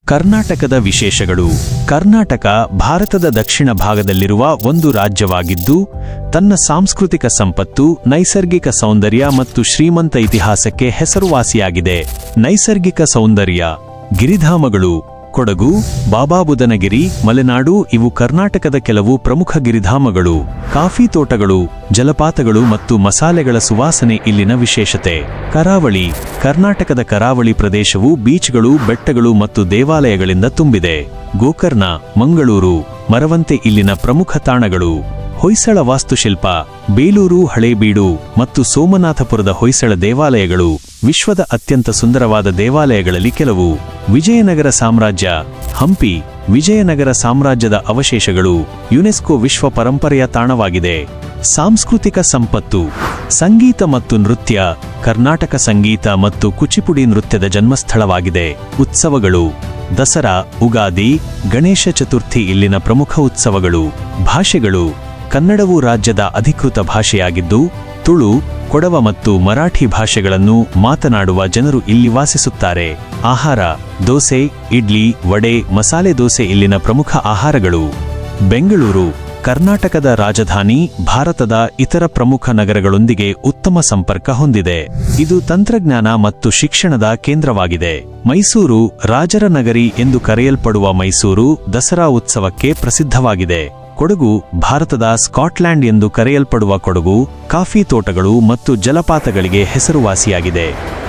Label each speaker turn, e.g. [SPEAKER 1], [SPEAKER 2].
[SPEAKER 1] ಕರ್ನಾಟಕದ ವಿಶೇಷಗಳು. ಕರ್ನಾಟಕ ಭಾರತದ ದಕ್ಷಿಣ ಭಾಗದಲ್ಲಿರುವ ಒಂದು ರಾಜ್ಯವಾಗಿದ್ದು, ತನ್ನ ಸಾಂಸ್ಕೃತಿಕ ಸಂಪತ್ತು, ನೈಸರ್ಗಿಕ ಸೌಂದರ್ಯ ಮತ್ತು ಶ್ರೀಮಂತ ಇತಿಹಾಸಕ್ಕೆ ಹೆಸರುವಾಸಿಯಾಗಿದೆ. ನೈಸರ್ಗಿಕ ಸೌಂದರ್ಯ. ಗಿರಿಧಾಮಗಳು. ಕೊಡಗು, ಬಾಬಾಬುದನಗಿರಿ, ಮಲೆನಾಡು ಇವು ಕರ್ನಾಟಕದ ಕೆಲವು ಪ್ರಮುಖ ಗಿರಿಧಾಮಗಳು. ಕಾಫಿ ತೋಟಗಳು, ಜಲಪಾತಗಳು ಮತ್ತು ಮಸಾಲೆಗಳ ಸುವಾಸನೆ ಇಲ್ಲಿನ ವಿಶೇಷತೆ. ಕರಾವಳಿ. ಕರ್ನಾಟಕದ ಕರಾವಳಿ ಪ್ರದೇಶವು ಬೀಚ್ಗಳು, ಬೆಟ್ಟಗಳು ಮತ್ತು ದೇವಾಲಯಗಳಿಂದ ತುಂಬಿದೆ. ಗೋಕರ್ಣ, ಮಂಗಳೂರು, ಮರವಂತೆ ಇಲ್ಲಿನ ಪ್ರಮುಖ ತಾಣಗಳು. ಹೊಯ್ಸಳ ವಾಸ್ತುಶಿಲ್ಪ. ಬೇಲೂರು, ಹಳೇಬೀಡು ಮತ್ತು ಸೋಮನಾಥಪುರದ ಹೊಯ್ಸಳ ದೇವಾಲಯಗಳು ವಿಶ್ವದ ಅತ್ಯಂತ ಸುಂದರವಾದ ದೇವಾಲಯಗಳಲ್ಲಿ ಕೆಲವು. ವಿಜಯನಗರ ಸಾಮ್ರಾಜ್ಯ. ಹಂಪಿ, ವಿಜಯನಗರ ಸಾಮ್ರಾಜ್ಯದ ಅವಶೇಷಗಳು ಯುನೆಸ್ಕೋ ವಿಶ್ವ ಪರಂಪರೆಯ ತಾಣವಾಗಿದೆ. ಸಾಂಸ್ಕೃತಿಕ ಸಂಪತ್ತು. ಸಂಗೀತ ಮತ್ತು ನೃತ್ಯ. ಕರ್ನಾಟಕ ಸಂಗೀತ ಮತ್ತು ಕುಚಿಪುಡಿ ನೃತ್ಯದ ಜನ್ಮಸ್ಥಳವಾಗಿದೆ. ಉತ್ಸವಗಳು. ದಸರಾ, ಉಗಾದಿ, ಗಣೇಶ ಚತುರ್ಥಿ ಇಲ್ಲಿನ ಪ್ರಮುಖ ಉತ್ಸವಗಳು. ಭಾಷೆಗಳು. ಕನ್ನಡವು ರಾಜ್ಯದ ಅಧಿಕೃತ ಭಾಷೆಯಾಗಿದ್ದು, ತುಳು, ಕೊಡವ ಮತ್ತು ಮರಾಠಿ ಭಾಷೆಗಳನ್ನು ಮಾತನಾಡುವ ಜನರು ಇಲ್ಲಿ ವಾಸಿಸುತ್ತಾರೆ. ಆಹಾರ. ದೋಸೆ, ಇಡ್ಲಿ, ವಡೆ, ಮಸಾಲೆ ದೋಸೆ ಇಲ್ಲಿನ ಪ್ರಮುಖ ಆಹಾರಗಳು. ಬೆಂಗಳೂರು, ಕರ್ನಾಟಕದ ರಾಜಧಾನಿ, ಭಾರತದ ಇತರ ಪ್ರಮುಖ ನಗರಗಳೊಂದಿಗೆ ಉತ್ತಮ ಸಂಪರ್ಕ ಹೊಂದಿದೆ. ಇದು ತಂತ್ರಜ್ಞಾನ ಮತ್ತು ಶಿಕ್ಷಣದ ಕೇಂದ್ರವಾಗಿದೆ. ಮೈಸೂರು, ರಾಜರ ನಗರಿ ಎಂದು ಕರೆಯಲ್ಪಡುವ ಮೈಸೂರು ದಸರಾ ಉತ್ಸವಕ್ಕೆ ಪ್ರಸಿದ್ಧವಾಗಿದೆ. ಕೊಡಗು, ಭಾರತದ ಸ್ಕಾಟ್ಲ್ಯಾಂಡ್ ಎಂದು ಕರೆಯಲ್ಪಡುವ ಕೊಡಗು ಕಾಫಿ ತೋಟಗಳು ಮತ್ತು ಜಲಪಾತಗಳಿಗೆ ಹೆಸರುವಾಸಿಯಾಗಿದೆ.